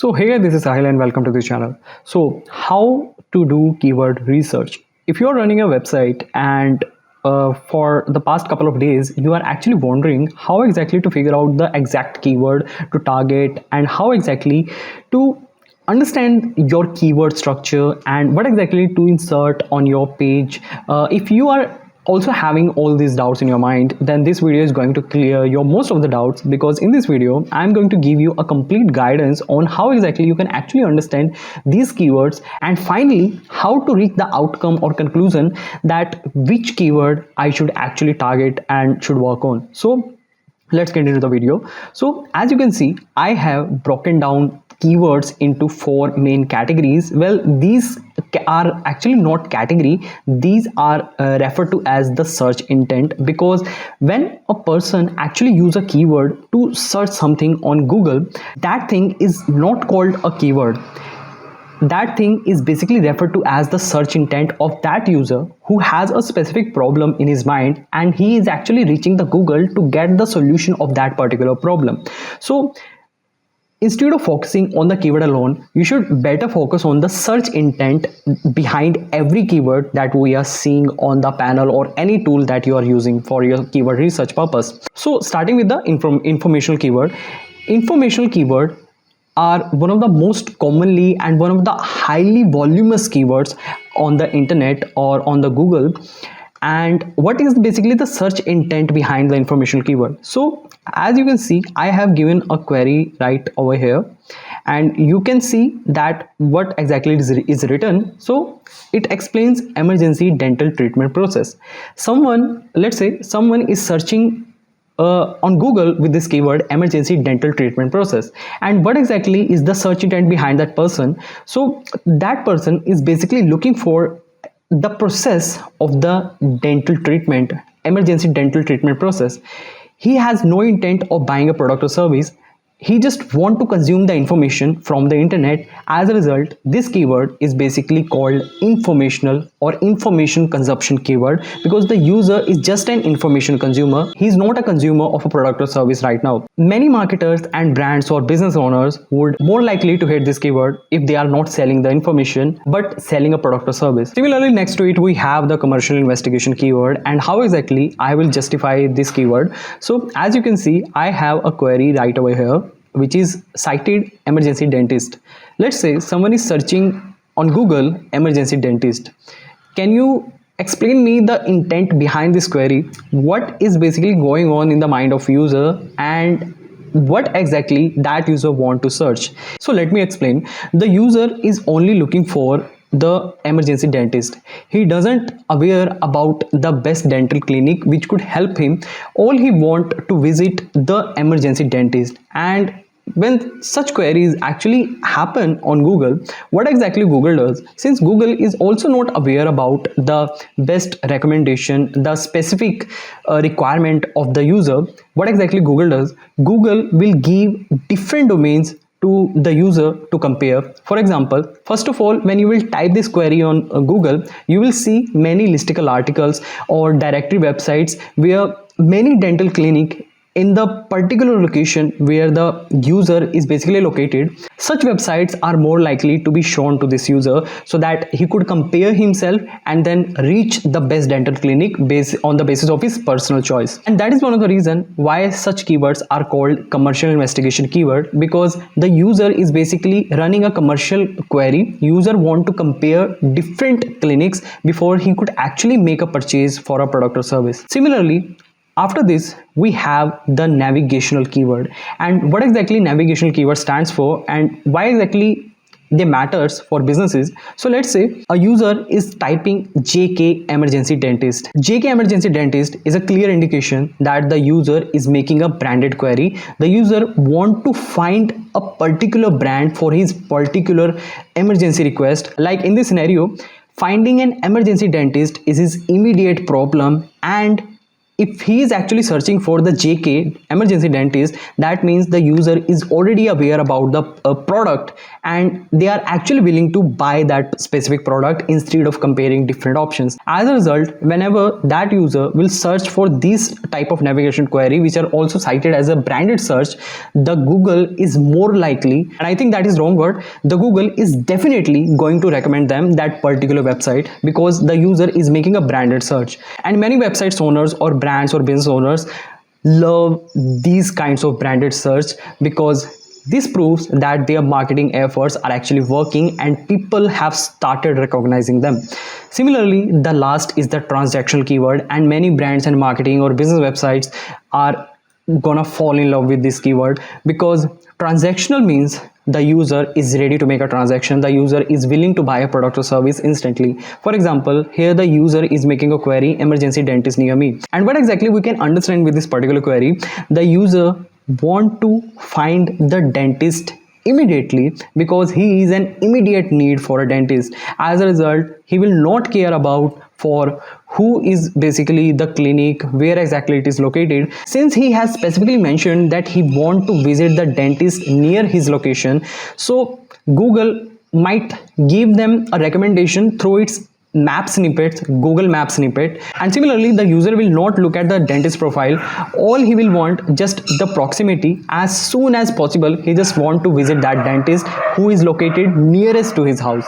So hey, this is Sahil and welcome to the channel. So how to do keyword research? If you're running a website and for the past couple of days, you are actually wondering how exactly to figure out the exact keyword to target and how exactly to understand your keyword structure and what exactly to insert on your page. If you are also having all these doubts in your mind, then this video is going to clear your most of the doubts, because in this video I'm going to give you a complete guidance on how exactly you can actually understand these keywords, and finally how to reach the outcome or conclusion that which keyword I should actually target and should work on. So let's get into the video. So as you can see, I have broken down keywords into four main categories. Well, these are actually not category, these are referred to as the search intent, because when a person actually use a keyword to search something on Google, that thing is not called a keyword. That thing is basically referred to as the search intent of that user who has a specific problem in his mind, and he is actually reaching the Google to get the solution of that particular problem. So instead of focusing on the keyword alone, you should better focus on the search intent behind every keyword that we are seeing on the panel or any tool that you are using for your keyword research purpose. So starting with the informational keyword. Informational keyword are one of the most commonly and one of the highly voluminous keywords on the internet or on the Google. And what is basically the search intent behind the informational keyword? So as you can see, I have given a query right over here, and you can see that what exactly is written. So it explains emergency dental treatment process. Let's say someone is searching on Google with this keyword emergency dental treatment process, and what exactly is the search intent behind that person? So that person is basically looking for the process of the dental treatment, emergency dental treatment process. He has no intent of buying a product or service. He just want to consume the information from the internet. As a result, this keyword is basically called informational or information consumption keyword, because the user is just an information consumer. He's not a consumer of a product or service right now. Many marketers and brands or business owners would more likely to hit this keyword if they are not selling the information but selling a product or service. Similarly, next to it we have the commercial investigation keyword, and how exactly I will justify this keyword. So as you can see, I have a query right over here which is cited emergency dentist. Let's say someone is searching on Google emergency dentist. Can you explain me the intent behind this query? What is basically going on in the mind of user, and what exactly that user want to search? So let me explain. The user is only looking for the emergency dentist. He doesn't aware about the best dental clinic which could help him. All he want to visit the emergency dentist. And when such queries actually happen on Google, what exactly Google does, since Google is also not aware about the best recommendation, the specific requirement of the user, what exactly Google does, Google will give different domains to the user to compare. For example, first of all, when you will type this query on Google, you will see many listicle articles or directory websites where many dental clinic in the particular location where the user is basically located. Such websites are more likely to be shown to this user so that he could compare himself and then reach the best dental clinic based on the basis of his personal choice. And that is one of the reasons why such keywords are called commercial investigation keyword, because the user is basically running a commercial query. User want to compare different clinics before he could actually make a purchase for a product or service. Similarly, after this, we have the navigational keyword, and what exactly navigational keyword stands for and why exactly they matters for businesses. So let's say a user is typing JK emergency dentist. JK emergency dentist is a clear indication that the user is making a branded query. The user want to find a particular brand for his particular emergency request. Like in this scenario, finding an emergency dentist is his immediate problem, and if he is actually searching for the JK emergency dentist, that means the user is already aware about the product, and they are actually willing to buy that specific product instead of comparing different options. As a result, whenever that user will search for this type of navigation query, which are also cited as a branded search, the Google is more likely, and I think that is wrong word, the Google is definitely going to recommend them that particular website, because the user is making a branded search. And many websites owners or brands or business owners love these kinds of branded search, because this proves that their marketing efforts are actually working and people have started recognizing them. Similarly, the last is the transactional keyword, and many brands and marketing or business websites are gonna fall in love with this keyword, because transactional means the user is ready to make a transaction, the user is willing to buy a product or service instantly. For example, here the user is making a query, emergency dentist near me. And what exactly we can understand with this particular query, the user want to find the dentist immediately, because he is an immediate need for a dentist. As a result, he will not care about for who is basically the clinic, where exactly it is located, since he has specifically mentioned that he want to visit the dentist near his location. So Google might give them a recommendation through its map snippets, Google map snippet. And similarly, the user will not look at the dentist profile, all he will want just the proximity. As soon as possible, he just want to visit that dentist who is located nearest to his house.